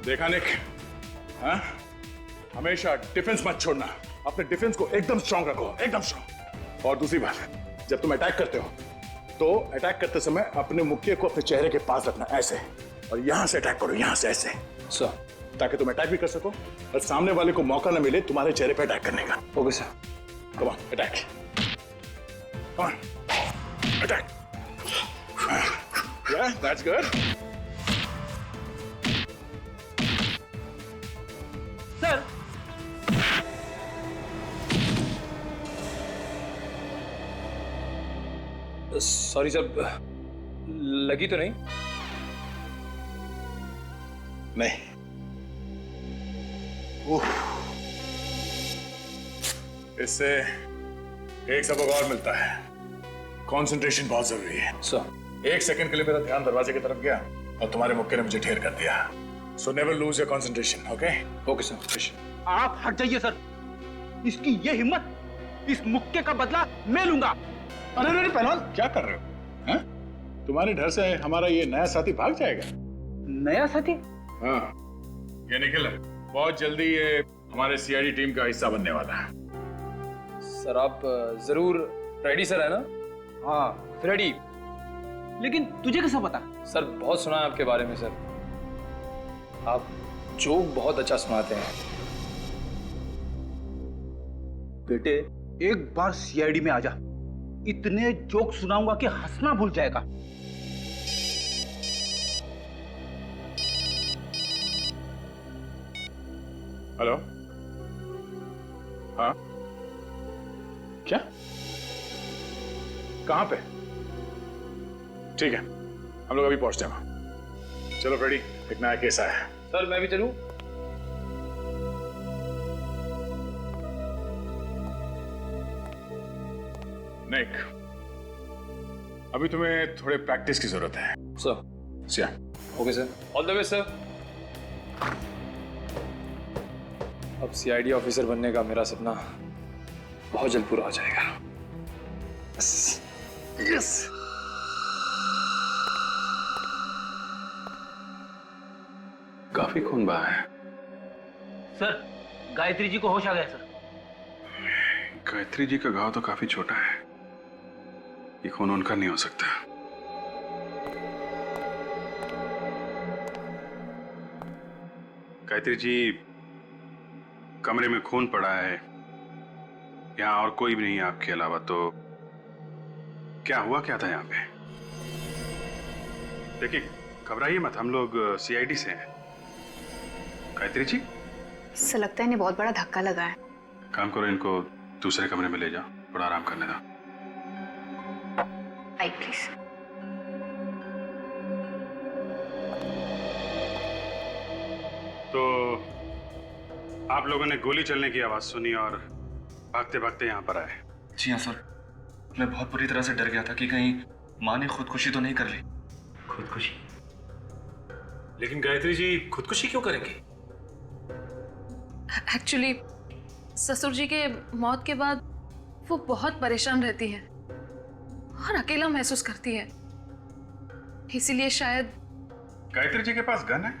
देखा निक, हाँ? हमेशा डिफेंस मत छोड़ना, अपने डिफेंस को एकदम स्ट्रांग रखो, एकदम स्ट्रांग। और दूसरी बात, जब तुम अटैक करते हो तो अटैक करते समय अपने मुक्के को अपने चेहरे के पास रखना, ऐसे, और यहां से अटैक करो, यहां से ऐसे, ताकि तुम अटैक भी कर सको और सामने वाले को मौका न मिले तुम्हारे चेहरे पे अटैक करने का। Okay sir. Come on, attack, come on, attack. Yeah, that's good. Sir, sorry sir, लगी तो नहीं? नहीं। इससे एक सबक और मिलता है, कंसंट्रेशन बहुत जरूरी है। सर, 1 सेकंड के लिए मेरा ध्यान दरवाजे की तरफ गया और तुम्हारे मुक्के ने मुझे ढेर कर दिया। So never lose your concentration, okay? Okay sir. आप हट जाइए सर। इसकी ये हिम्मत, इस मुक्के का बदला मैं लूंगा। अरे पहलवान, क्या कर रहे हो? हैं? तुम्हारे डर से हमारा ये नया साथी भाग जाएगा। नया साथी? हाँ, ये निखिल है, बहुत जल्दी ये हमारे सीआईडी टीम का हिस्सा बनने वाला है। सर आप जरूर रेडी सर है ना? हाँ, रेडी। लेकिन तुझे कैसा पता? सर बहुत सुना है आपके बारे में सर, आप जोक बहुत अच्छा सुनाते हैं। बेटे, एक बार सीआईडी में आ जा, इतने जोक सुनाऊंगा कि हंसना भूल जाएगा। हेलो, हाँ, क्या, कहाँ पे? ठीक है, हम लोग अभी पहुंचते हैं वहां। चलो फ्रेडी, एक नया केस आया है। सर मैं भी चलूं? निक, अभी तुम्हें थोड़े प्रैक्टिस की जरूरत है। Sir. Siya. Okay sir, all the best sir. अब सीआईडी ऑफिसर बनने का मेरा सपना बहुत जल्द पूरा हो जाएगा। यस। काफी खून बहा है। सर, गायत्री जी को होश आ गया सर। गायत्री जी का घाव तो काफी छोटा है, ये खून उनका नहीं हो सकता। गायत्री जी, कमरे में खून पड़ा है, यहाँ और कोई भी नहीं है आपके अलावा, तो क्या हुआ क्या था यहाँ पे? देखिए, घबराइए मत, हम लोग सीआईडी से हैं। गायत्री जी, इससे लगता है इन्हें बहुत बड़ा धक्का लगा है। काम करो, इनको दूसरे कमरे में ले जाओ, थोड़ा आराम करने दो। आई प्लीज। तो आप लोगों ने गोली चलने की आवाज सुनी और भागते भागते यहाँ पर आए? जी हाँ सर, मैं बहुत बुरी तरह से डर गया था कि कहीं माँ ने खुदकुशी तो नहीं कर ली। खुदकुशी? लेकिन गायत्री जी खुदकुशी क्यों करेंगी? एक्चुअली ससुर जी के मौत के बाद वो बहुत परेशान रहती है और अकेला महसूस करती है, इसीलिए शायद। गायत्री जी के पास गन है?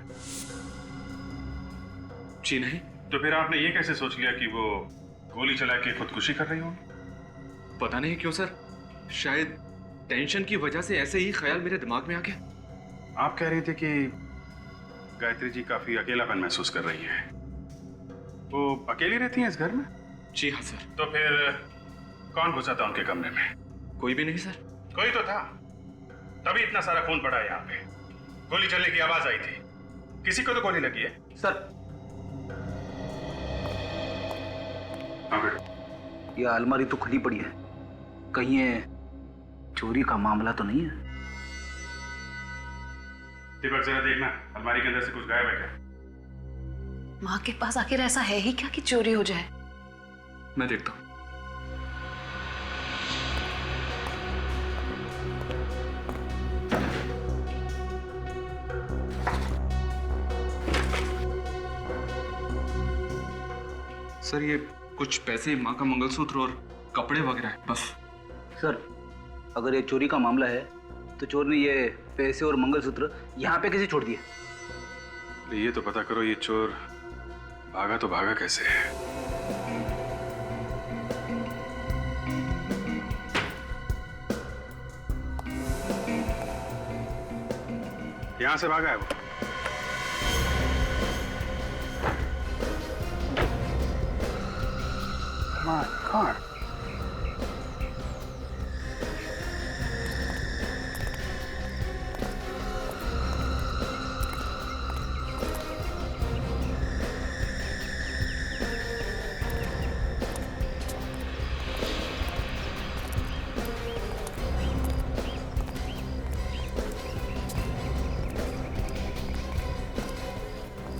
जी नहीं। तो फिर आपने ये कैसे सोच लिया कि वो गोली चला के खुदकुशी कर रही होंगी? पता नहीं क्यों सर, शायद टेंशन की वजह से ऐसे ही ख्याल मेरे दिमाग में आ गया। आप कह रहे थे कि गायत्री जी काफी अकेलापन महसूस कर रही है, वो अकेली रहती हैं इस घर में? जी हाँ सर। तो फिर कौन घुसा था उनके कमरे में? कोई भी नहीं सर। कोई तो था, तभी इतना सारा खून पड़ा है यहाँ पे। गोली चलने की आवाज आई थी, किसी को तो गोली लगी है। सर, हाँ बेटा। ये अलमारी तो खुली पड़ी है, कहीं ये चोरी का मामला तो नहीं है? दीपक जरा देखना, अलमारी के अंदर से कुछ गायब है क्या? माँ के पास आखिर ऐसा है ही क्या कि चोरी हो जाए? मैं देखता हूँ। सर, ये कुछ पैसे, माँ का मंगलसूत्र और कपड़े वगैरह है बस। सर, अगर ये चोरी का मामला है तो चोर ने ये पैसे और मंगलसूत्र यहाँ पे कैसे छोड़ दिए? ये तो पता करो ये चोर भागा तो भागा कैसे है। यहां से भागा है वो। My God.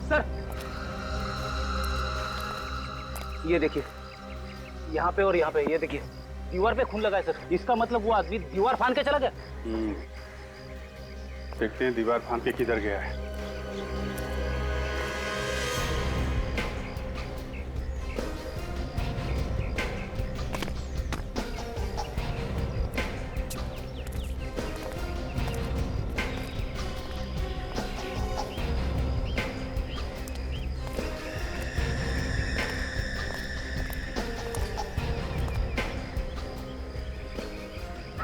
सर, ये देखिए, यहाँ पे और यहाँ पे, ये देखिए दीवार पे खून लगा है सर। इसका मतलब वो आदमी दीवार फांद के चला गया। देखते हैं दीवार फांद के किधर गया है।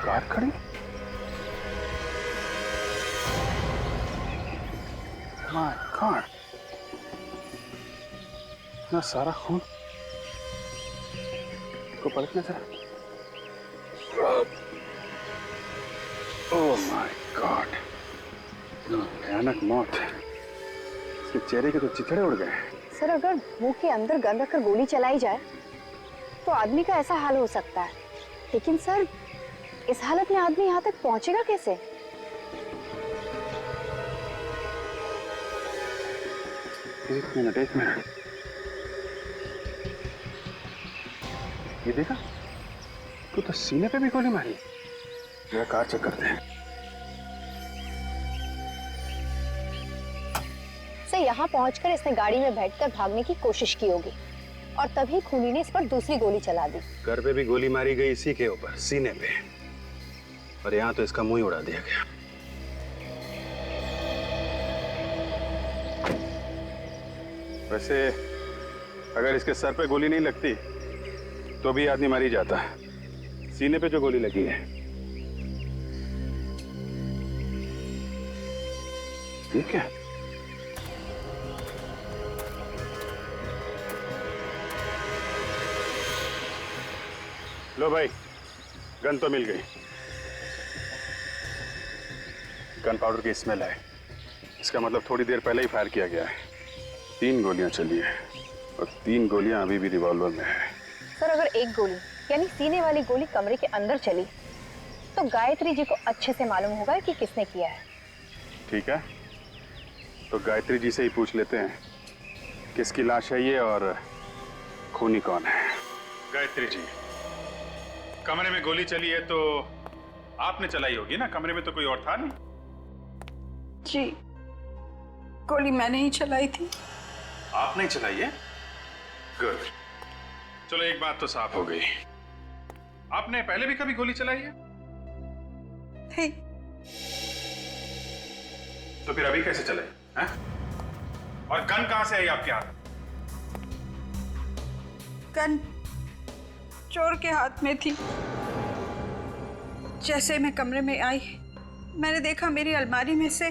कार खड़ी? माय गॉड, इतना सारा खून। को पलटना जरा। ओह माय गॉड, भयानक मौत। इसके चेहरे के तो चिथड़े उड़ गए। सर, अगर मुंह के अंदर गन रखकर गोली चलाई जाए तो आदमी का ऐसा हाल हो सकता है, लेकिन सर इस हालत में आदमी यहाँ तक पहुंचेगा कैसे? एक मिनट, ये देखा? तू तो सीने पे भी गोली मारी। जरा कार चेक करते हैं। सर, यहाँ पहुंचकर इसने गाड़ी में बैठकर भागने की कोशिश की होगी और तभी खूनी ने इस पर दूसरी गोली चला दी। घर पे भी गोली मारी गई इसी के ऊपर, सीने पे, और यहाँ तो इसका मुंह ही उड़ा दिया गया। वैसे अगर इसके सर पे गोली नहीं लगती तो भी आदमी मारी जाता। सीने पे जो गोली लगी है, ठीक है। लो भाई, गन तो मिल गई। गन पाउडर की स्मेल है। इसका मतलब थोड़ी देर पहले ही फायर किया गया है। 3 गोलियां चली हैं और 3 गोलियां अभी भी रिवॉल्वर में है। सर, अगर एक गोली यानी सीने वाली गोली कमरे के अंदर चली तो गायत्री जी को अच्छे से मालूम होगा कि किसने किया है। ठीक है, तो गायत्री जी से ही पूछ लेते हैं किसकी लाश है ये और खूनी कौन है। गायत्री जी, कमरे में गोली चली है तो आपने चलाई होगी ना? कमरे में तो कोई और था नहीं। जी, गोली मैंने ही चलाई थी। आपने ही चलाई है? गुड। चलो एक बात तो साफ हो गई, आपने पहले भी कभी गोली चलाई है? नहीं। तो फिर अभी कैसे चले हैं? और गन कहां से आई आपके हाथ? गन चोर के हाथ में थी। जैसे मैं कमरे में आई मैंने देखा मेरी अलमारी में से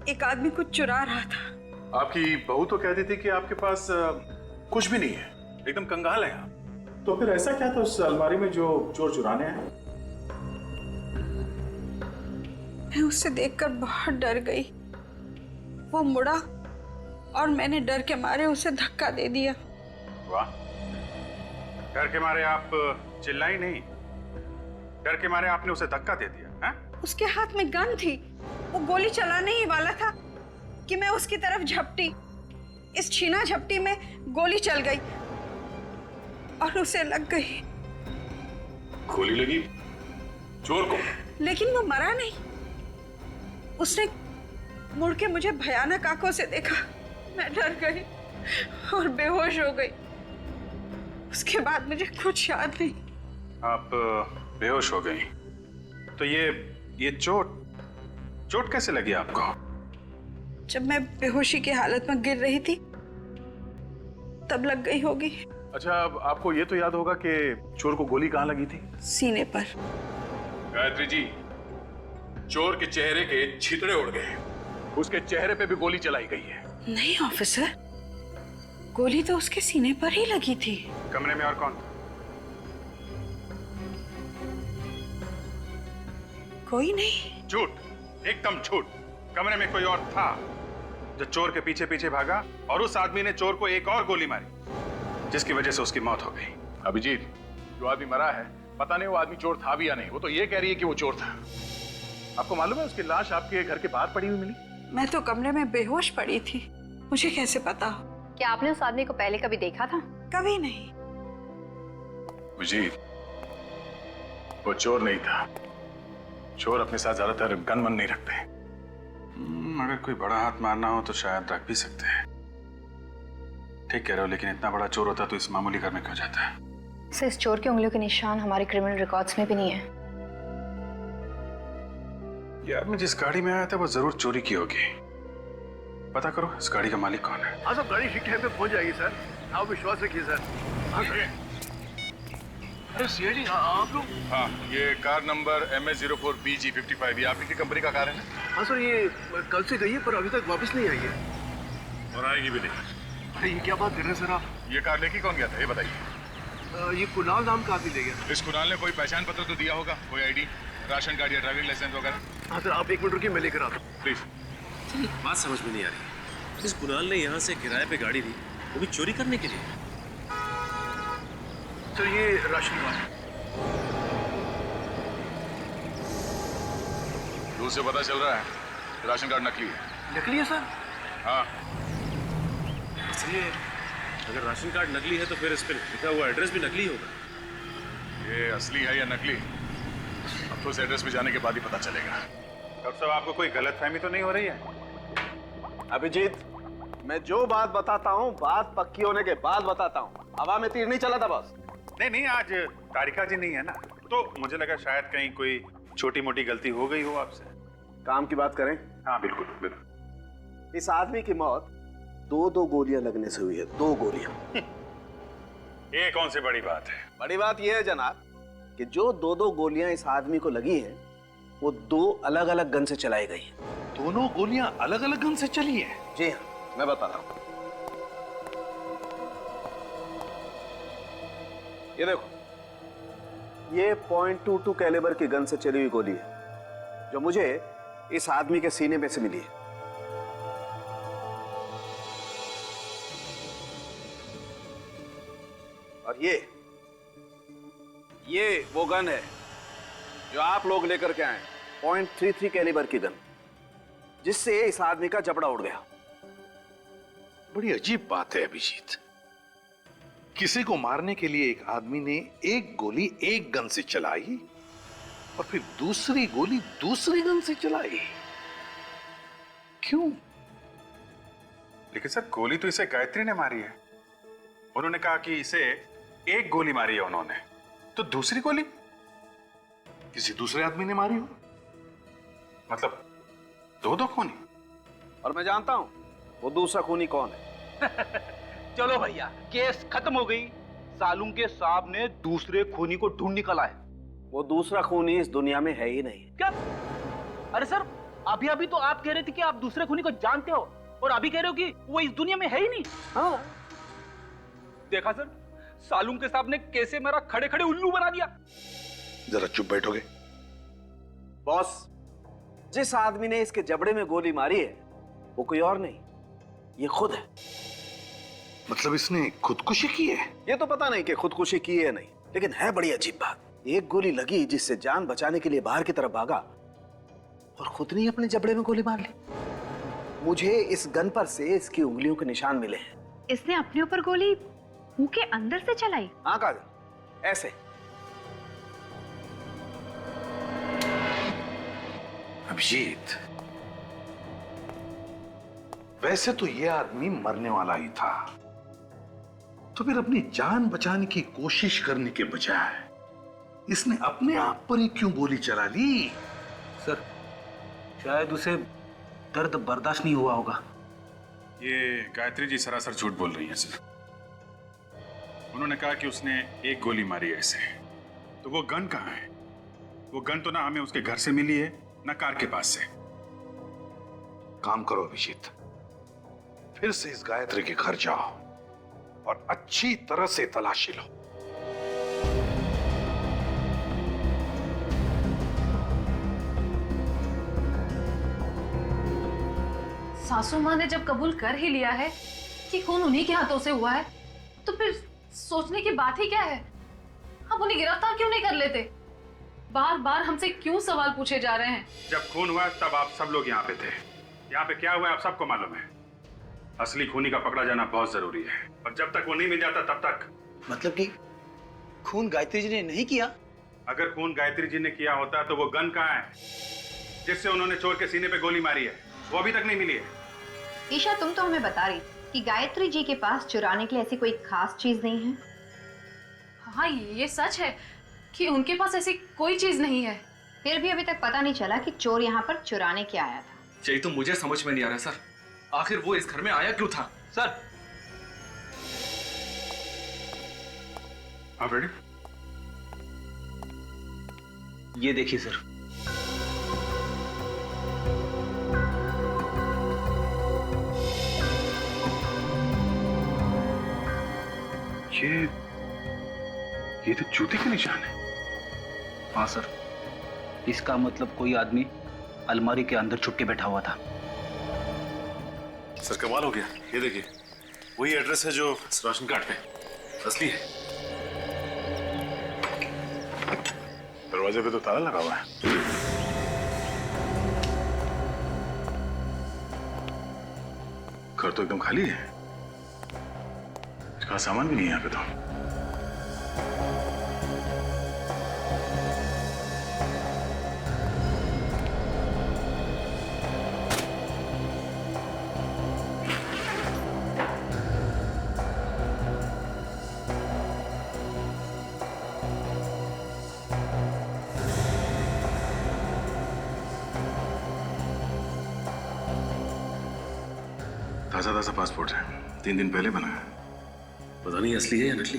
एक आदमी कुछ चुरा रहा था। आपकी बहू तो कहती थी कि आपके पास कुछ भी नहीं है, एकदम कंगाल है आप। तो फिर ऐसा क्या था उस अलमारी में जो चोर चुराने हैं? मैं उससे देखकर बहुत डर गई। वो मुड़ा और मैंने डर के मारे उसे धक्का दे दिया। वाह, डर के मारे आप चिल्लाई नहीं, डर के मारे आपने उसे धक्का दे दिया है? उसके हाथ में गन थी, वो गोली चलाने ही वाला था कि मैं उसकी तरफ झपटी। इस छीना झपटी में गोली चल गई और उसे लग गई। गोली लगी चोर को? लेकिन वो मरा नहीं। उसने मुड़ के मुझे भयानक आंखों से देखा। मैं डर गई और बेहोश हो गई। उसके बाद मुझे कुछ याद नहीं। आप बेहोश हो गई? तो ये चोट कैसे लगी आपको? जब मैं बेहोशी की हालत में गिर रही थी तब लग गई होगी। अच्छा, अब आपको ये तो याद होगा कि चोर को गोली कहाँ लगी थी? सीने पर। गायत्री जी, चोर के चेहरे के छितड़े उड़ गए, उसके चेहरे पे भी गोली चलाई गई है। नहीं ऑफिसर, गोली तो उसके सीने पर ही लगी थी। कमरे में और कौन था? कोई नहीं। झूठ, एकदम झूठ। कमरे में कोई और था जो चोर के पीछे पीछे भागा और उस आदमी ने चोर को एक और गोली मारी जिसकी वजह से उसकी मौत हो गई। अभिजीत, जो आदमी मरा है, पता नहीं वो आदमी चोर था भी या नहीं। वो तो ये कह रही है कि वो चोर था। आपको मालूम है उसकी लाश आपके घर के बाहर पड़ी हुई मिली? मैं तो कमरे में बेहोश पड़ी थी, मुझे कैसे पता? क्या आपने उस आदमी को पहले कभी देखा था? कभी नहीं। अभिजीत, वो चोर नहीं था। चोर अपने साथ ज्यादातर गन मन नहीं रखते। अगर कोई बड़ा हाथ मारना हो तो शायद रख भी सकते हैं। ठीक कह रहे हो, लेकिन इतना बड़ा चोर होता तो इस मामूली घर में क्यों जाता है? सर, इस चोर के उंगलियों के निशान हमारे क्रिमिनल रिकॉर्ड्स में भी नहीं है। यार, मैं जिस गाड़ी में आया था वो जरूर चोरी की होगी। पता करो इस गाड़ी का मालिक कौन है। हाँ, सब गाड़ी ठीक टाइम पे पहुंच जाएगी सर, आप विश्वास रखिए सर। हाँ सर। अरे सीआईडी, आप लोग? हाँ, ये कार नंबर MS04BG55, ये आपकी कंपनी का कार है ना? हाँ सर, ये कल से गई है पर अभी तक वापस नहीं आई है। और आएगी भी नहीं। अरे ये क्या बात कर रहे हैं सर आप? ये कार लेके कौन गया था, ये बताइए। ये कुणाल नाम का आदमी ले गया। इस कुणाल ने कोई पहचान पत्र तो दिया होगा, कोई आईडी, राशन कार्ड या ड्राइविंग लाइसेंस वगैरह? हाँ सर, आप 1 मिनट रुकिए, मैं लेकर आता हूँ। प्लीज। बात समझ में नहीं आ रही। इस कुणाल ने यहाँ से किराए पे गाड़ी ली, वो भी चोरी करने के लिए। सर ये राशन कार्ड। दूर से पता चल रहा है राशन कार्ड नकली है। नकली है सर? हाँ। इसलिए अगर राशन कार्ड नकली है तो फिर इस पे लिखा हुआ एड्रेस भी नकली होगा। ये असली है या नकली, अब तो उस एड्रेस पे जाने के बाद ही पता चलेगा। डॉक्टर साहब, आपको कोई गलतफहमी तो नहीं हो रही है? अभिजीत, मैं जो बात बताता हूँ बात पक्की होने के बाद बताता हूँ। हवा में तीर नहीं चला था बस। नहीं, आज तारिका जी नहीं है ना, तो मुझे लगा शायद कहीं कोई छोटी मोटी गलती हो गई हो आपसे। काम की बात करें? हाँ बिल्कुल बिल्कुल। इस आदमी की मौत 2 गोलियां लगने से हुई है। 2 गोलियां। ये कौन सी बड़ी बात है? बड़ी बात यह है जनाब कि जो 2 गोलियां इस आदमी को लगी हैं वो 2 अलग अलग गन से चलाई गई हैं। दोनों गोलियां अलग अलग गन से चली है? जी हाँ, मैं बता रहा हूं। ये देखो, ये .22 कैलिबर की गन से चली हुई गोली है जो मुझे इस आदमी के सीने में से मिली है। और ये वो गन है जो आप लोग लेकर के आए, .33 कैलिबर की गन, जिससे इस आदमी का जबड़ा उड़ गया। बड़ी अजीब बात है अभिजीत, किसी को मारने के लिए एक आदमी ने एक गोली एक गन से चलाई और फिर दूसरी गोली दूसरी गन से चलाई। क्यों? लेकिन सर, गोली तो इसे गायत्री ने मारी है। उन्होंने कहा कि इसे एक गोली मारी है उन्होंने, तो दूसरी गोली किसी दूसरे आदमी ने मारी हो। मतलब 2 खूनी। और मैं जानता हूं वो दूसरा खूनी कौन है। चलो भैया, केस खत्म हो गई। सालुंके साहब ने दूसरे खूनी को ढूंढ निकाला है। वो दूसरा खूनी इस दुनिया में है ही नहीं। क्या? अरे सर, अभी तो आप कह रहे थे कि आप दूसरे खूनी को जानते हो और अभी कह रहे हो कि वो इस दुनिया में है ही नहीं। हाँ, देखा सर, सालुंके साहब ने कैसे मेरा खड़े खड़े उल्लू बना दिया। जरा चुप बैठोगे? बॉस, जिस आदमी ने इसके जबड़े में गोली मारी है वो कोई और नहीं, ये खुद है। मतलब इसने खुदकुशी की है? ये तो पता नहीं कि खुदकुशी की है नहीं, लेकिन है बड़ी अजीब बात। एक गोली लगी जिससे जान बचाने के लिए बाहर की तरफ भागा और खुद ने अपने जबड़े में गोली मार ली। मुझे इस गन पर से इसकी उंगलियों के निशान मिले हैं। इसने अपने ऊपर गोली मुंह के अंदर से चलाई? हाँ काजल, ऐसे। अभिजीत, वैसे तो ये आदमी मरने वाला ही था, तो फिर अपनी जान बचाने की कोशिश करने के बजाय इसने अपने आप पर ही क्यों गोली चला ली? सर, शायद उसे दर्द बर्दाश्त नहीं हुआ होगा। ये गायत्री जी सरासर झूठ बोल रही हैं सर। उन्होंने कहा कि उसने एक गोली मारी है इसे। तो वो गन कहाँ है? वो गन तो ना हमें उसके घर से मिली है ना कार के पास से। काम करो अभिजीत, फिर से इस गायत्री के घर जाओ और अच्छी तरह से तलाशी लो। सासू माँ ने जब कबूल कर ही लिया है कि खून उन्हीं के हाथों से हुआ है, तो फिर सोचने की बात ही क्या है? हम उन्हें गिरफ्तार क्यों नहीं कर लेते? बार बार हमसे क्यों सवाल पूछे जा रहे हैं? जब खून हुआ तब आप सब लोग यहाँ पे थे। यहाँ पे क्या हुआ आप सबको मालूम है। असली खूनी का पकड़ा जाना बहुत जरूरी है, और जब तक वो नहीं मिल जाता तब तक। मतलब कि खून गायत्री जी ने नहीं किया? अगर खून गायत्री जी ने किया होता तो वो गन कहाँ है जिससे उन्होंने चोर के सीने पे गोली मारी है? वो अभी तक नहीं मिली है। ईशा, तुम तो हमें बता रही कि गायत्री जी के पास चुराने के लिए ऐसी कोई खास चीज नहीं है। हाँ, ये सच है कि उनके पास ऐसी कोई चीज नहीं है। फिर भी अभी तक पता नहीं चला कि चोर यहाँ पर चुराने क्या आया था। यही तो मुझे समझ में नहीं आ रहा सर, आखिर वो इस घर में आया क्यों था? सर, आप रेडी? ये देखिए सर। ये तो जूते के निशान है। हाँ सर, इसका मतलब कोई आदमी अलमारी के अंदर छुप के बैठा हुआ था। सर कमाल हो गया, ये देखिए वही एड्रेस है जो राशन कार्ड पे असली है। दरवाजे पे तो ताला लगा हुआ है। घर तो एकदम खाली है, इसका सामान भी नहीं है यहाँ पे तो। ताजा पासपोर्ट है, 3 दिन पहले बना है। पता नहीं असली है या नकली।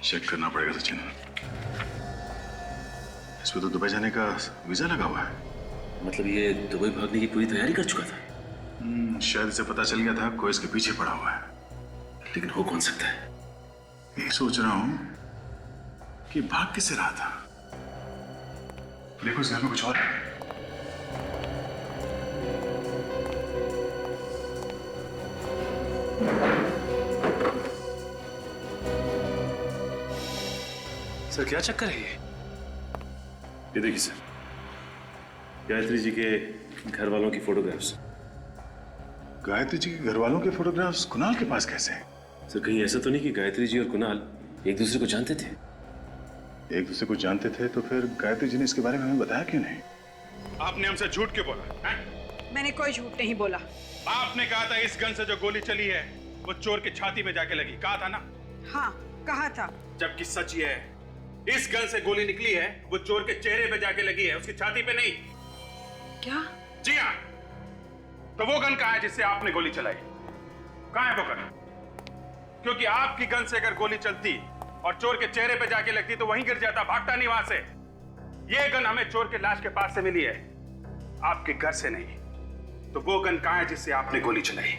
चेक करना पड़ेगा सचिन। इसमें तो दुबई जाने का वीजा लगा हुआ है। मतलब ये दुबई भागने की पूरी तैयारी कर चुका था। शायद इसे पता चल गया था कोई इसके पीछे पड़ा हुआ है। लेकिन हो कौन सकता है? यही सोच रहा हूं कि भाग किससे रहा था। देखो इस घर में कुछ और है। सर क्या चक्कर है ये देखिए सर, गायत्री जी के घर वालों की फोटोग्राफ्स। गायत्री जी के घर वालों के फोटोग्राफ्स कुणाल के पास कैसे हैं? सर कहीं ऐसा तो नहीं कि गायत्री जी और कुणाल एक दूसरे को जानते थे? एक दूसरे को जानते थे तो फिर गायत्री जी ने इसके बारे में हमें बताया क्यों नहीं? आपने हमसे झूठ क्यों बोला है? मैंने कोई झूठ नहीं बोला। आपने कहा था इस गन से जो गोली चली है वो चोर की छाती में जाके लगी, कहा था ना? हाँ कहा था। जबकि सच ये है, इस गन से गोली निकली है वो चोर के चेहरे पे जाके लगी है, उसकी छाती पे नहीं। क्या? जी हाँ। तो वो गन कहाँ है जिससे आपने गोली चलाई? कहाँ है वो गन? क्योंकि आपकी गन से अगर गोली चलती और चोर के चेहरे पे जाके लगती तो वहीं गिर जाता, भागता नहीं वहां से। ये गन हमें चोर के लाश के पास से मिली है, आपके घर से नहीं। तो वो गन कहाँ है जिससे आपने गोली चलाई?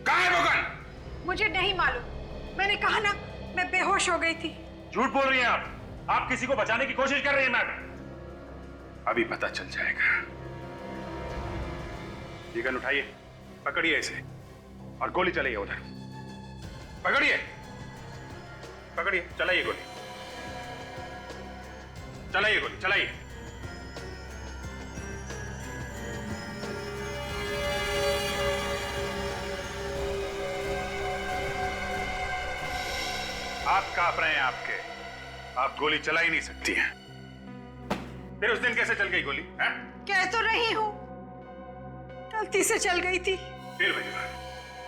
कहाँ है वो गन? मुझे नहीं मालूम। मैंने कहा ना, मैं बेहोश हो गई थी। झूठ बोल रही हैं आप किसी को बचाने की कोशिश कर रही हैं मैडम। अभी पता चल जाएगा। ये गन उठाइए, पकड़िए इसे और गोली चलाइए उधर। पकड़िए, पकड़िए, चलाइए गोली, चलाइए गोली, चलाइए। आप कांप रहे हैं आपके, आप गोली चला ही नहीं सकती हैं। फिर उस दिन कैसे चल गई गोली? हैं? कह तो रही हूँ, गलती से चल गई थी। फिर भैया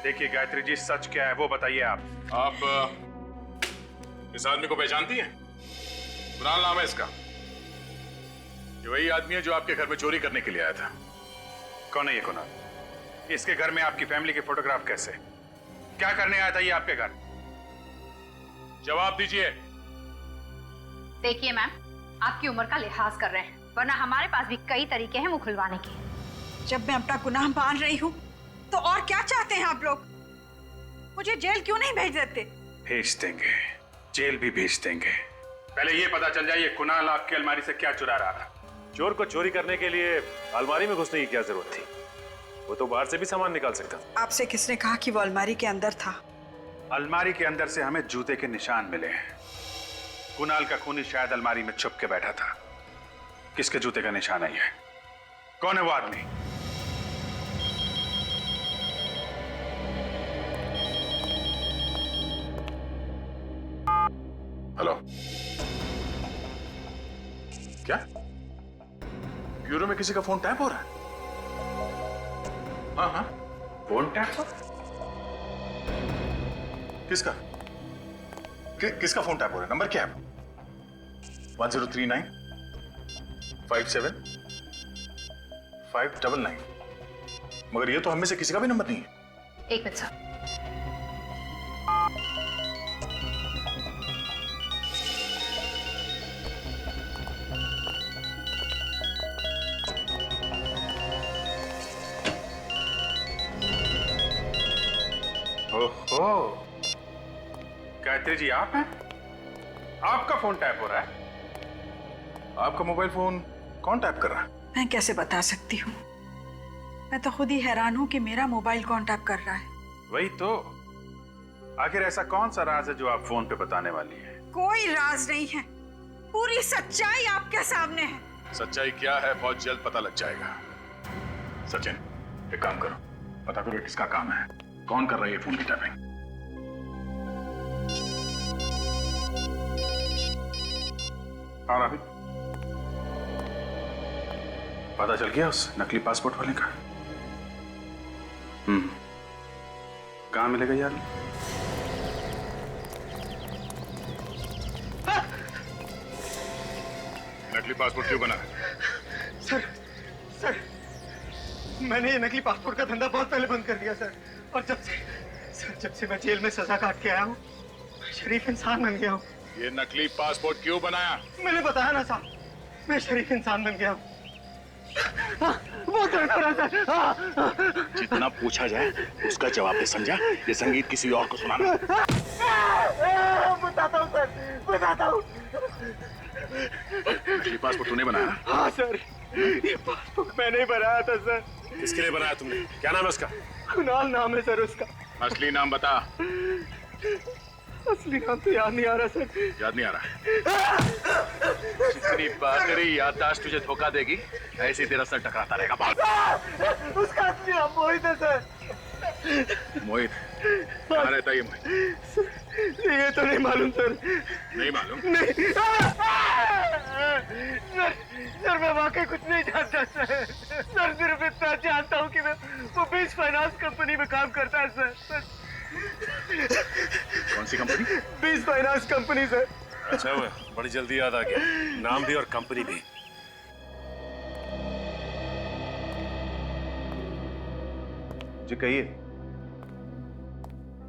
देखिए गायत्री जी, सच क्या है वो बताइए आप इस आदमी को पहचानती हैं? कुणाल नाम है इसका। ये वही आदमी है जो आपके घर में चोरी करने के लिए आया था। कौन है ये कुणाल? इसके घर में आपकी फैमिली के फोटोग्राफ कैसे? क्या करने आया था ये आपके घर? जवाब दीजिए। देखिए मैम, आपकी उम्र का लिहाज कर रहे हैं, वरना हमारे पास भी कई तरीके हैं मुंह खुलवाने के। जब मैं अपना गुनाह मान रही हूँ तो और क्या चाहते हैं आप लोग? मुझे जेल क्यों नहीं भेज देते? भेज देंगे, जेल भी भेज देंगे। पहले ये पता चल जाए ये कुणाल आपकी अलमारी से क्या चुरा रहा था। चोर को चोरी करने के लिए अलमारी में घुसने की क्या जरूरत थी? वो तो बाहर से भी सामान निकाल सकता था। आपसे किसने कहा कि वो अलमारी के अंदर था? अलमारी के अंदर से हमें जूते के निशान मिले हैं। कुणाल का खूनी शायद अलमारी में छुप के बैठा था। किसके जूते का निशान है ये? कौन है वो आदमी? हेलो, क्या ब्यूरो में किसी का फोन टैप हो रहा है? हाँ हाँ, फोन टैप हो? किसका? किसका फोन टैप हो रहा है? नंबर क्या है? 1039 57 599। मगर ये तो हमें से किसी का भी नंबर नहीं है। एक मिनट सर। ओहो, गायत्री जी आप हैं? आपका फोन टैप हो रहा है? आपका मोबाइल फोन कौन टैप कर रहा है? मैं कैसे बता सकती हूँ? मैं तो खुद ही हैरान हूँ कि मेरा मोबाइल कौन टैप कर रहा है। वही तो, आखिर ऐसा कौन सा राज है जो आप फोन पे बताने वाली है? कोई राज नहीं है, पूरी सच्चाई आपके सामने है। सच्चाई क्या है बहुत जल्द पता लग जाएगा। सचिन, एक काम करो, पता करो किसका काम है, कौन कर रहा है ये फोन की टैपिंग। हाँ राहुल, पता चल गया उस नकली पासपोर्ट वाले का? कहाँ मिलेगा यार? नकली पासपोर्ट क्यों बना? सर, मैंने ये नकली पासपोर्ट का धंधा बहुत पहले बंद कर दिया सर। और जब से मैं जेल में सजा काट के आया हूँ, शरीफ इंसान बन गया हूँ। ये नकली पासपोर्ट क्यों बनाया? मैंने बताया ना साहब, मैं शरीफ इंसान बन गया हूँ। बहुत दर्द हो रहा सर। जितना पूछा जाए उसका जवाब दे, समझा? ये संगीत किसी और को सुनाना। बताता हूँ सर, बताता हूँ। नकली पासपोर्ट तूने बनाया? हाँ सर, ये पासपोर्ट मैंने ही बनाया था सर। किसके लिए बनाया तुमने? क्या नाम है उसका? कुणाल नाम है सर उसका। असली नाम बता। असली नाम तो याद नहीं आ रहा सर। याद नहीं आ रहा? जितनी बहादुरी याददाश्त तुझे धोखा देगी, ऐसे तेरा सर टकराता रहेगा। उसका असली नाम मोहित है सर। मोहित? कहाँ रहता है ये मोहित? ये तो नहीं मालूम सर। नहीं मालूम? नहीं सर, मैं वाकई कुछ नहीं जानता सर। सिर्फ इतना जानता हूँ कि वो बीच फाइनेंस कंपनी में काम करता है सर। कौन सी कंपनी? बीच फाइनेंस कंपनी सर। अच्छा हुआ, बड़ी जल्दी याद आ गया, नाम भी और कंपनी भी। जी कहिए,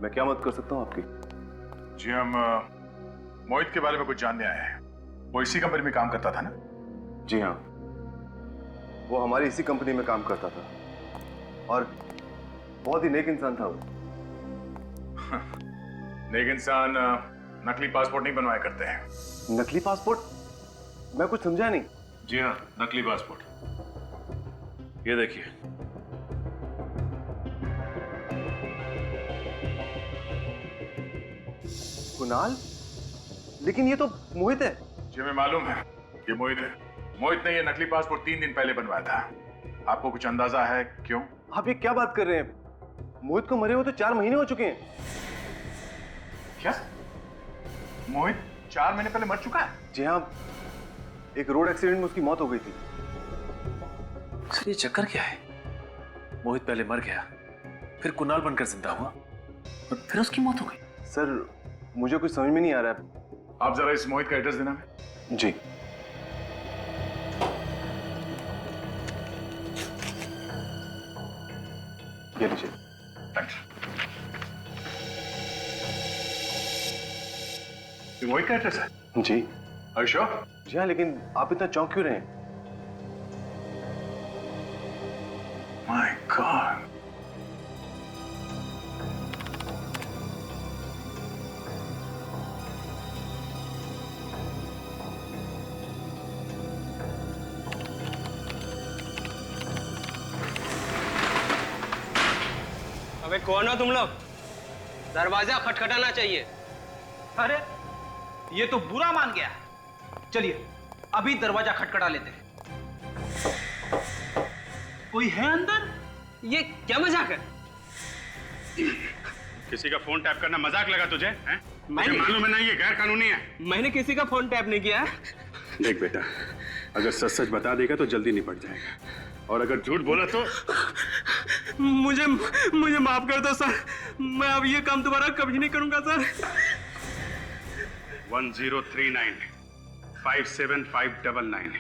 मैं क्या मदद कर सकता हूँ आपकी? जी हम मोहित के बारे में कुछ जानने आए हैं। वो इसी कंपनी में काम करता था ना? जी हाँ, वो हमारी इसी कंपनी में काम करता था और बहुत ही नेक इंसान था वो। नेक इंसान नकली पासपोर्ट नहीं बनवाया करते हैं। नकली पासपोर्ट? मैं कुछ समझा नहीं। जी हाँ, नकली पासपोर्ट। ये देखिए। कुणाल? लेकिन ये तो मोहित है। जी हमें मालूम है ये मोहित है। मोहित ने ये नकली पासपोर्ट 3 दिन पहले बनवाया था। आपको कुछ अंदाजा है क्यों? आप ये क्या बात कर रहे हैं? मोहित को मरे हुए तो 4 महीने हो चुके हैं। क्या? मोहित 4 महीने पहले मर चुका है? जी हाँ, एक रोड एक्सीडेंट में उसकी मौत हो गई थी। सर ये चक्कर क्या है? मोहित पहले मर गया, फिर कुणाल बनकर जिंदा हुआ और फिर उसकी मौत हो गई। सर मुझे कुछ समझ में नहीं आ रहा है। आप जरा इस मोहित का एड्रेस देना है। जी। ये लीजिए। थैंक्स। वही का एड्रेस है? जी। Are you sure? जी हाँ, लेकिन आप इतना चौंक क्यों रहे हैं? My God. अबे कौन हो तुम लोग? दरवाजा खटखटाना चाहिए। अरे ये तो बुरा मान गया। चलिए अभी दरवाजा खटखटा लेते हैं। कोई है अंदर? ये क्या मजाक है? किसी का फोन टैप करना मजाक लगा तुझे? हैं? मुझे मैंने- मालूम है ना, ये गैर कानूनी है। मैंने किसी का फोन टैप नहीं किया है। देख बेटा, अगर सच सच बता देगा तो जल्दी निपट जाएगा, और अगर झूठ बोला तो मुझे मुझे माफ कर दो सर, मैं अब ये काम दोबारा कभी नहीं करूंगा सर। 1039 57599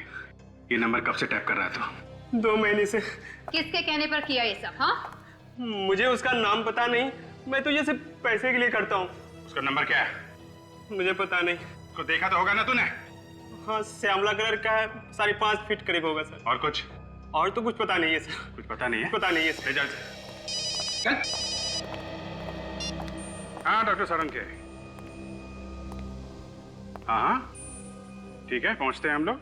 ये नंबर कब से टैप कर रहा था? 2 महीने से। किसके कहने पर किया ये सब? हाँ, मुझे उसका नाम पता नहीं, मैं तो ये सिर्फ पैसे के लिए करता हूँ। उसका नंबर क्या है? मुझे पता नहीं। उसको देखा तो होगा ना तूने? हाँ, श्यामला कलर का है, 5.5 फीट करीब होगा सर। और कुछ? और तो कुछ पता नहीं है सर। कुछ पता नहीं है? पता नहीं है सर। ले जा इसे। चल। हाँ डॉक्टर सारंग के। हाँ हाँ ठीक है, पहुंचते हैं हम लोग।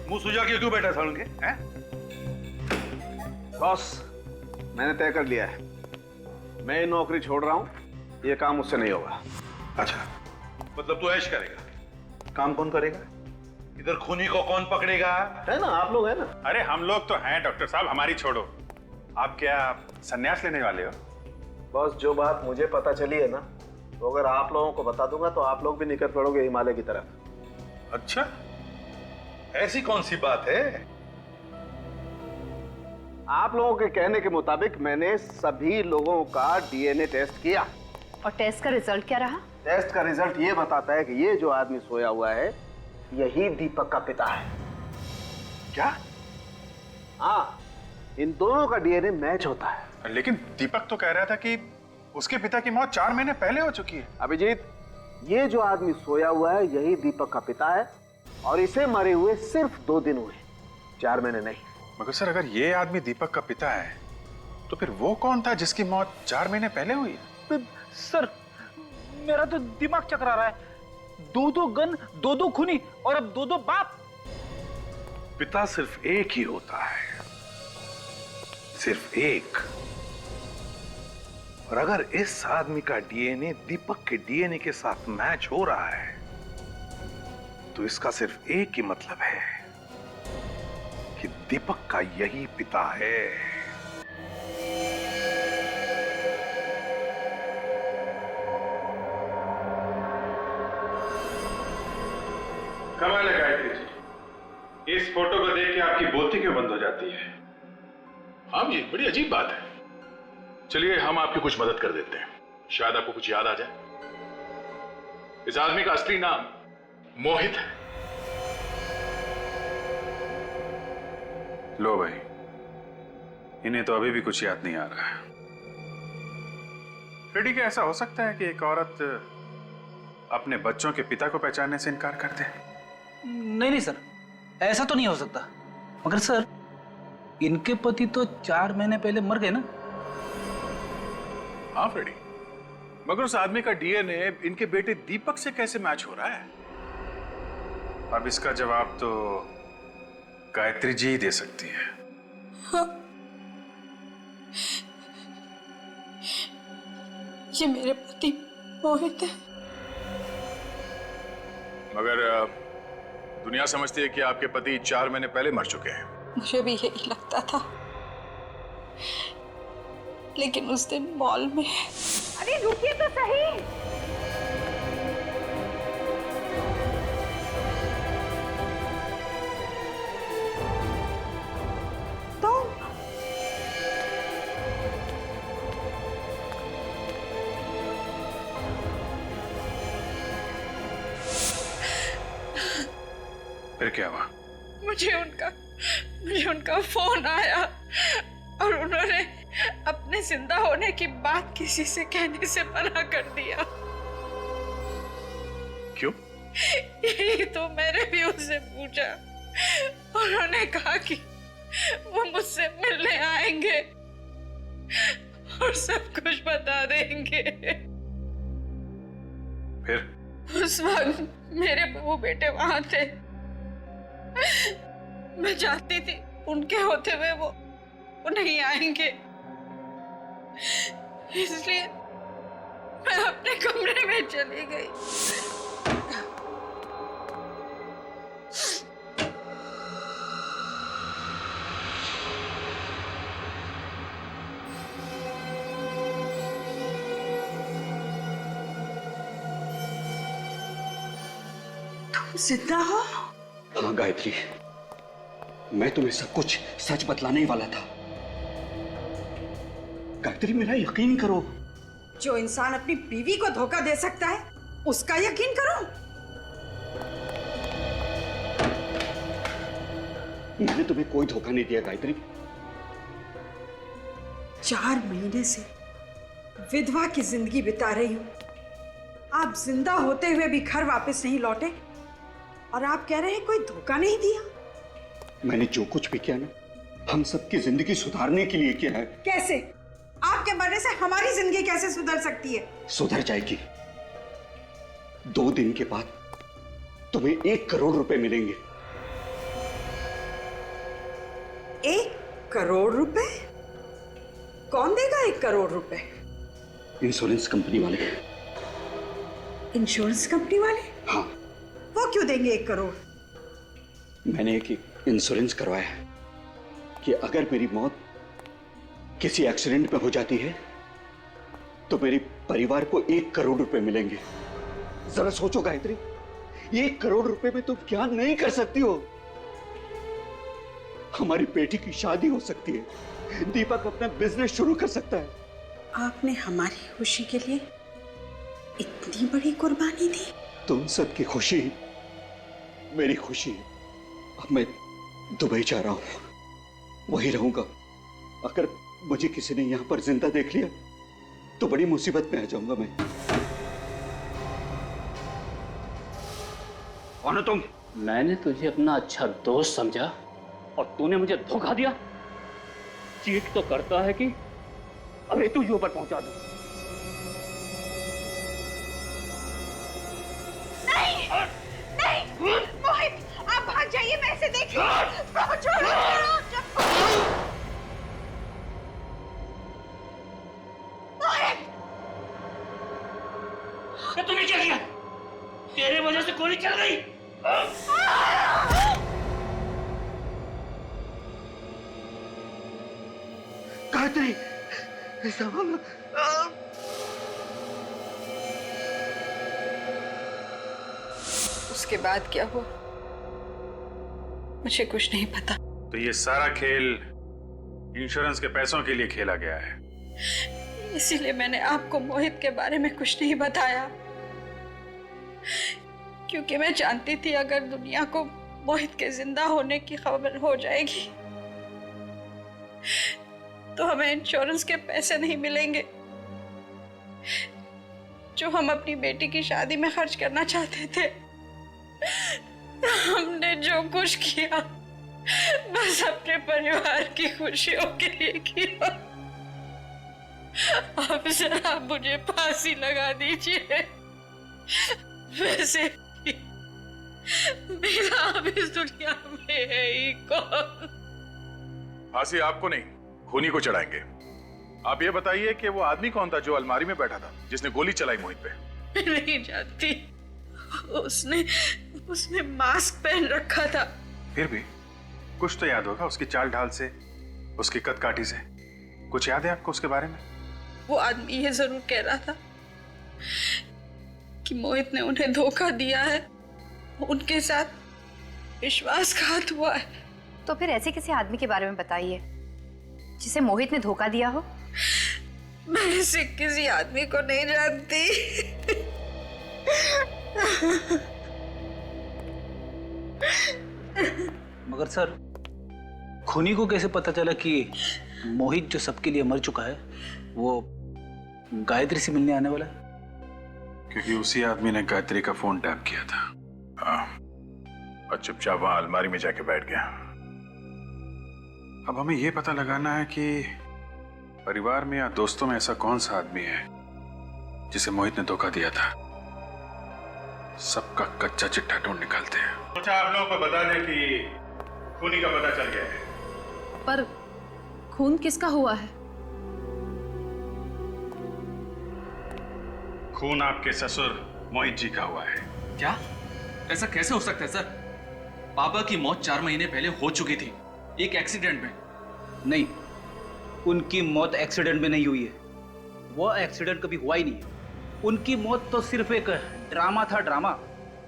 मुंह सुझा के क्यों बैठा था उनके? बॉस, मैंने तय कर लिया है, मैं नौकरी छोड़ रहा हूँ, ये काम मुझसे नहीं होगा। अच्छा, मतलब तू ऐश करेगा? काम कौन करेगा? इधर खूनी को कौन पकड़ेगा? है ना, आप लोग है ना। अरे हम लोग तो हैं डॉक्टर साहब, हमारी छोड़ो। आप क्या संन्यास लेने वाले हो? बॉस, जो बात मुझे पता चली है ना, तो अगर आप लोगों को बता दूंगा तो आप लोग भी निकल पड़ोगे हिमालय की तरफ। अच्छा, ऐसी कौन सी बात है? आप लोगों के कहने के मुताबिक मैंने सभी लोगों का डीएनए टेस्ट किया, और टेस्ट का रिजल्ट क्या रहा? टेस्ट का रिजल्ट ये बताता है कि ये जो आदमी सोया हुआ है यही दीपक का पिता है। क्या? हाँ, इन दोनों का डीएनए मैच होता है। लेकिन दीपक तो कह रहा था कि उसके पिता की मौत 4 महीने पहले हो चुकी है। अभिजीत, ये जो आदमी सोया हुआ है यही दीपक का पिता है, और इसे मरे हुए सिर्फ 2 दिन हुए, 4 महीने नहीं। मगर सर, अगर ये आदमी दीपक का पिता है तो फिर वो कौन था जिसकी मौत 4 महीने पहले हुई? सर मेरा तो दिमाग चकरा रहा है। 2 गन, 2 खूनी, और अब 2 बाप। पिता सिर्फ एक ही होता है, सिर्फ एक। और अगर इस आदमी का डीएनए दीपक के डीएनए के साथ मैच हो रहा है तो इसका सिर्फ एक ही मतलब है कि दीपक का यही पिता है। कमाल है गायत्री जी, इस फोटो को देख के आपकी बोलती क्यों बंद हो जाती है? हाँ जी, बड़ी अजीब बात है। चलिए हम आपकी कुछ मदद कर देते हैं, शायद आपको कुछ याद आ जाए। इस आदमी का असली नाम मोहित है। लो भाई, इन्हें तो अभी भी कुछ याद नहीं आ रहा है। फिर क्या ऐसा हो सकता है कि एक औरत अपने बच्चों के पिता को पहचानने से इनकार कर दे? नहीं सर, ऐसा तो नहीं हो सकता। मगर सर, इनके पति तो 4 महीने पहले मर गए ना। हाँ फ्रेडी, मगर उस आदमी का डीएनए इनके बेटे दीपक से कैसे मैच हो रहा है? अब इसका जवाब तो गायत्री जी ही दे सकती है। हाँ। ये मेरे पति मोहित है। मगर दुनिया समझती है कि आपके पति 4 महीने पहले मर चुके हैं। मुझे भी यही लगता था, लेकिन उस दिन मॉल में। अरे रुकिए तो सही। फिर क्या हुआ? मुझे उनका फोन आया और उन्होंने अपने जिंदा होने की बात किसी से कहने से मना कर दिया। क्यों? यही तो मैंने भी उससे पूछा। उन्होंने कहा कि वो मुझसे मिलने आएंगे और सब कुछ बता देंगे। फिर? उस वक्त मेरे बहू बेटे वहां थे। मैं चाहती थी उनके होते हुए वो नहीं आएंगे, इसलिए मैं अपने कमरे में चली गई। तुम जिंदा हो? हाँ गायत्री, मैं तुम्हें सब कुछ सच बतलाने ही वाला था। गायत्री मेरा यकीन करो। जो इंसान अपनी बीवी को धोखा दे सकता है उसका यकीन करो। मैंने तुम्हें कोई धोखा नहीं दिया गायत्री। 4 महीने से विधवा की जिंदगी बिता रही हूं। आप जिंदा होते हुए भी घर वापस नहीं लौटे और आप कह रहे हैं कोई धोखा नहीं दिया। मैंने जो कुछ भी किया ना, हम सबकी जिंदगी सुधारने के लिए किया है। कैसे? आपके मरने से हमारी जिंदगी कैसे सुधर सकती है? सुधर जाएगी। 2 दिन के बाद तुम्हें 1 करोड़ रुपए मिलेंगे। 1 करोड़ रुपए? कौन देगा 1 करोड़ रुपए? इंश्योरेंस कंपनी वाले। इंश्योरेंस कंपनी वाले? हाँ। वो क्यों देंगे 1 करोड़? मैंने एक इंश्योरेंस करवाया है कि अगर मेरी मौत किसी एक्सीडेंट में हो जाती है तो मेरे परिवार को 1 करोड़ रुपए मिलेंगे। जरा सोचो गायत्री, 1 करोड़ रुपए में तुम क्या नहीं कर सकती हो। हमारी बेटी की शादी हो सकती है, दीपक अपना बिजनेस शुरू कर सकता है। आपने हमारी खुशी के लिए इतनी बड़ी कुर्बानी दी। तुम सबकी खुशी मेरी खुशी है। अब मैं दुबई जा रहा हूं, वहीं रहूंगा। अगर मुझे किसी ने यहां पर जिंदा देख लिया तो बड़ी मुसीबत में आ जाऊंगा मैं। कौन हो तुम? मैंने तुझे अपना अच्छा दोस्त समझा और तूने मुझे धोखा दिया। चीट तो करता है कि अभी तुझे ऊपर पहुंचा दूं। नहीं, मोहित, आप भाग जाइए, मैं इसे देखिए। तूने क्या किया? तेरे वजह से गोली चल गई। गायत्री, उसके बाद क्या हुआ मुझे कुछ नहीं पता। तो ये सारा खेल इंश्योरेंस के पैसों के लिए खेला गया है। इसीलिए मैंने आपको मोहित के बारे में कुछ नहीं बताया, क्योंकि मैं जानती थी अगर दुनिया को मोहित के जिंदा होने की खबर हो जाएगी तो हमें इंश्योरेंस के पैसे नहीं मिलेंगे जो हम अपनी बेटी की शादी में खर्च करना चाहते थे। हमने जो कुछ किया बस अपने परिवार की खुशियों के लिए किया। अब जरा मुझे फांसी लगा दीजिए। वैसे मेरा अब इस दुनिया में है ही कौन? फांसी आपको नहीं, खूनी को चढ़ाएंगे। आप ये बताइए कि वो आदमी कौन था जो अलमारी में बैठा था, जिसने गोली चलाई मोहित पे? मैं नहीं जानती। उसने मास्क पहन रखा था। फिर भी कुछ तो याद होगा उसकी चाल ढाल से, उसकी कद काठी से। कुछ याद है आपको उसके बारे में? वो आदमी ये जरूर कह रहा था कि मोहित ने उन्हें धोखा दिया है, उनके साथ विश्वासघात हुआ है। तो फिर ऐसे किसी आदमी के बारे में बताइए जिसे मोहित ने धोखा दिया हो। मैं ऐसे किसी आदमी को नहीं जानती। मगर सर, खूनी को कैसे पता चला कि मोहित जो सबके लिए मर चुका है वो गायत्री से मिलने आने वाला है? क्योंकि उसी आदमी ने गायत्री का फोन टैप किया था। और चुपचाप वहां अलमारी में जाके बैठ गया। अब हमें यह पता लगाना है कि परिवार में या दोस्तों में ऐसा कौन सा आदमी है जिसे मोहित ने धोखा दिया था। सबका कच्चा चिट्ठा ढूंढ निकालते हैं। सोचा आप लोगों को बता दें कि खूनी का पता चल गया है। पर खून किसका हुआ है? खून आपके ससुर मोहित जी का हुआ है। क्या? ऐसा कैसे हो सकता है सर? पापा की मौत 4 महीने पहले हो चुकी थी, एक एक्सीडेंट में। नहीं, उनकी मौत एक्सीडेंट में नहीं हुई है। वो एक्सीडेंट कभी हुआ ही नहीं है। उनकी मौत तो सिर्फ एक ड्रामा था, ड्रामा,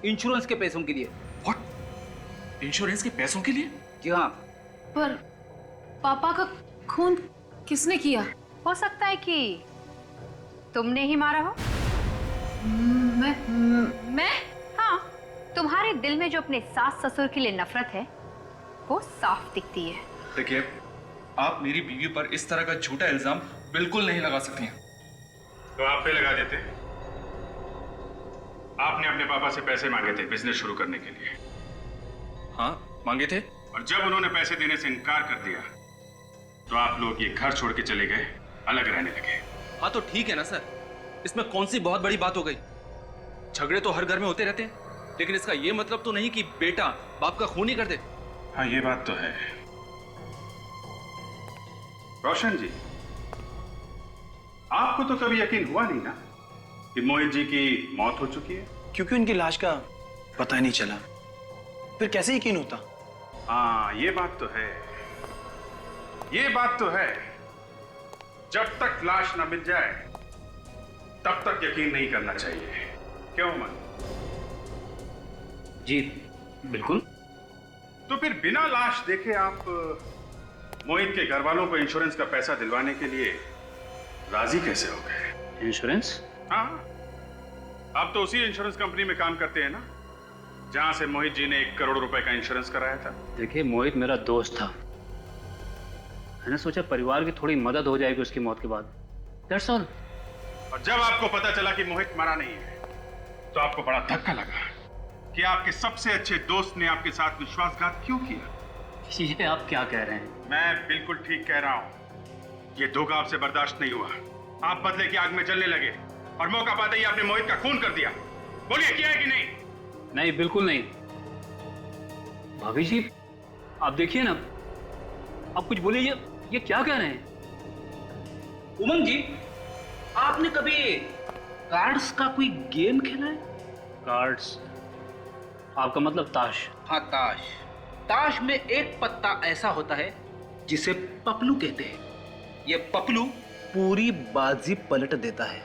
इंश्योरेंस के पैसों के लिए। व्हाट? इंश्योरेंस के पैसों के लिए? जी हाँ। पर पापा का खून किसने किया? हो सकता है कि तुमने ही मारा हो। मैं? हाँ, तुम्हारे दिल में जो अपने सास ससुर के लिए नफरत है वो साफ दिखती है। देखिए, आप मेरी बीवी पर इस तरह का झूठा इल्जाम बिल्कुल नहीं लगा सकती हैं। तो आप पे लगा देते। आपने अपने पापा से पैसे मांगे थे बिजनेस शुरू करने के लिए। हाँ, मांगे थे। और जब उन्होंने पैसे देने से इनकार कर दिया तो आप लोग ये घर छोड़ के चले गए, अलग रहने लगे। हाँ तो ठीक है ना सर, इसमें कौन सी बहुत बड़ी बात हो गई? झगड़े तो हर घर में होते रहते हैं, लेकिन इसका ये मतलब तो नहीं कि बेटा बाप का खून ही कर दे। हाँ, ये बात तो है। रोशन जी, आपको तो कभी यकीन हुआ नहीं ना कि मोहित जी की मौत हो चुकी है? क्योंकि उनकी लाश का पता ही नहीं चला, फिर कैसे यकीन होता? हाँ, ये बात तो है, ये बात तो है। जब तक लाश ना मिल जाए तब तक यकीन नहीं करना चाहिए। क्यों मन? जी बिल्कुल। तो फिर बिना लाश देखे आप मोहित के घर वालों को इंश्योरेंस का पैसा दिलवाने के लिए राजी कैसे हो गए? इंश्योरेंस? हाँ, आप तो उसी इंश्योरेंस कंपनी में काम करते हैं ना जहां से मोहित जी ने 1 करोड़ रुपए का इंश्योरेंस कराया था। देखिए, मोहित मेरा दोस्त था। मैंने सोचा परिवार की थोड़ी मदद हो जाएगी उसकी मौत के बाद। That's all. और जब आपको पता चला कि मोहित मरा नहीं है तो आपको बड़ा धक्का लगा कि आपके सबसे अच्छे दोस्त ने आपके साथ विश्वासघात क्यों किया। ये आप क्या कह रहे हैं? मैं बिल्कुल ठीक कह रहा हूं। ये धोखा आपसे बर्दाश्त नहीं हुआ। आप बदले की आग में जलने लगे और मौका पाते ही आपने मोहित का खून कर दिया। बोलिए, किया है कि नहीं? नहीं, बिल्कुल नहीं। भाभी जी, आप देखिए ना, आप कुछ बोलिए। ये क्या कह रहे हैं? उमंग जी, आपने कभी कार्ड्स का कोई गेम खेला है? कार्ड्स? आपका मतलब ताश? हाँ, ताश। ताश में एक पत्ता ऐसा होता है जिसे पपलू कहते हैं। ये पपलू पूरी बाजी पलट देता है।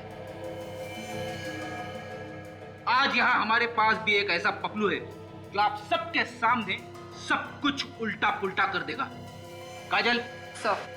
आज यहाँ हमारे पास भी एक ऐसा पपलू है जो आप सबके सामने सब कुछ उल्टा पुल्टा कर देगा। काजल, सर,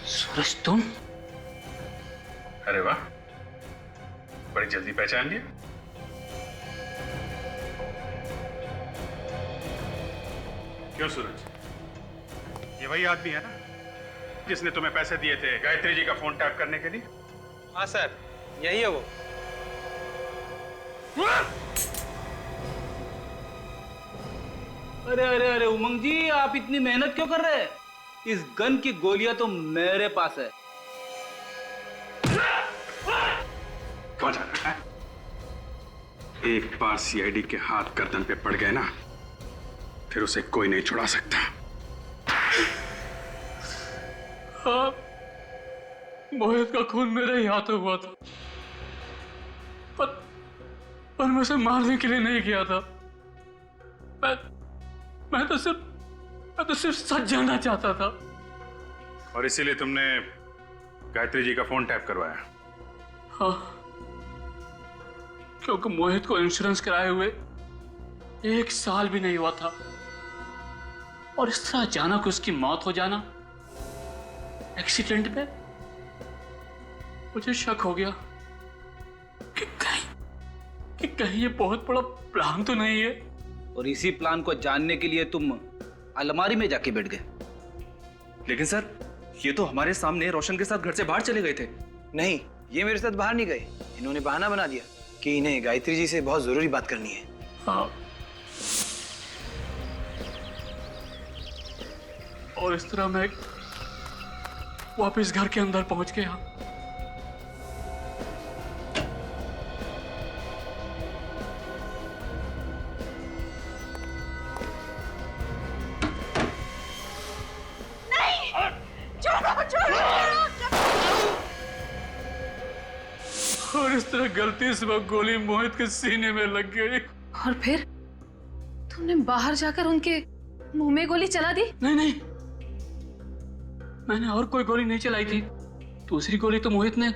सूरज, तुम? अरे वाह, बड़ी जल्दी पहचान लिया। क्यों सूरज, ये वही आदमी है ना जिसने तुम्हें पैसे दिए थे गायत्री जी का फोन टैप करने के लिए? हाँ सर, यही है वो। अरे अरे अरे उमंग जी, आप इतनी मेहनत क्यों कर रहे हैं? इस गन की गोलियां तो मेरे पास है। कौन जा रहा है? एक बार सीआईडी के हाथ गर्दन पे पड़ गए ना, फिर उसे कोई नहीं छुड़ा सकता। हाँ, मोहित का खून मेरे ही हाथों हुआ था, पर मैं उसे मारने के लिए नहीं किया था। मैं तो सिर्फ सच जानना चाहता था। और इसीलिए तुमने गायत्री जी का फोन टैप करवाया? हाँ, क्योंकि मोहित को इंश्योरेंस कराए हुए 1 साल भी नहीं हुआ था और इस तरह अचानक उसकी मौत हो जाना एक्सीडेंट में, मुझे शक हो गया कि कहीं ये बहुत बड़ा प्लान तो नहीं है। और इसी प्लान को जानने के लिए तुम अलमारी में जाके बैठ गए। लेकिन सर, ये तो हमारे सामने रोशन के साथ घर से बाहर चले गए थे। नहीं, ये मेरे साथ बाहर नहीं गए, इन्होंने बहाना बना दिया कि इन्हें गायत्री जी से बहुत जरूरी बात करनी है। हाँ। और इस तरह मैं वापस घर के अंदर पहुंच गया। और इस तरह गलती से वो गोली मोहित के सीने में लग गई। और फिर तुमने बाहर जाकर उनके मुंह में गोली चला दी? नहीं नहीं, मैंने और कोई गोली नहीं चलाई थी। दूसरी गोली तो मोहित ने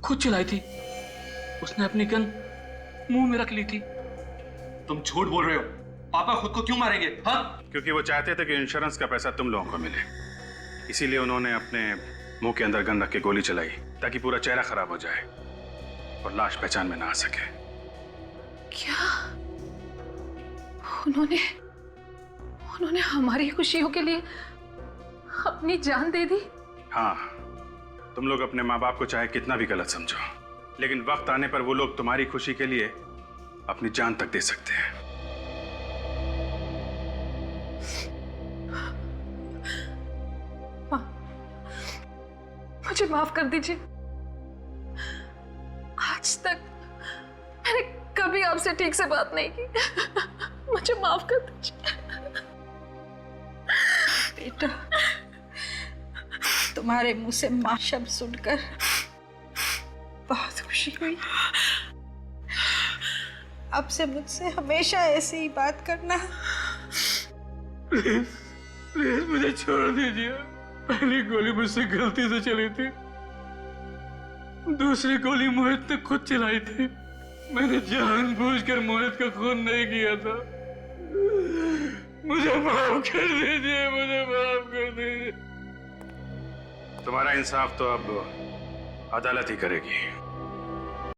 खुद चलाई थी। उसने अपनी गन मुंह में रख ली थी। तुम झूठ बोल रहे हो। पापा खुद को क्यों मारेंगे? हाँ? क्योंकि वो चाहते थे कि इंश्योरेंस का पैसा तुम लोगों को मिले, इसीलिए उन्होंने अपने मुंह के अंदर गन रख के गोली चलाई ताकि पूरा चेहरा खराब हो जाए और लाश पहचान में ना आ सके। क्या उन्होंने हमारी खुशियों के लिए अपनी जान दे दी? हाँ, तुम लोग अपने माँ बाप को चाहे कितना भी गलत समझो, लेकिन वक्त आने पर वो लोग तुम्हारी खुशी के लिए अपनी जान तक दे सकते हैं। मुझे माफ कर दीजिए। आज तक मैंने कभी आपसे ठीक से बात नहीं की। मुझे माफ कर दीजिए। बेटा, तुम्हारे मुंह से मां शब्द सुनकर बहुत खुशी हुई। अब से मुझसे हमेशा ऐसी ही बात करना। प्लीज प्लीज मुझे छोड़ दीजिए। पहली गोली मुझसे गलती से चली थी, दूसरी गोली मोहित ने खुद चलाई थी। मैंने जानबूझकर मोहित का खून नहीं किया था। मुझे माफ कर दीजिए, मुझे माफ कर दीजिए। तुम्हारा इंसाफ तो अब अदालत ही करेगी।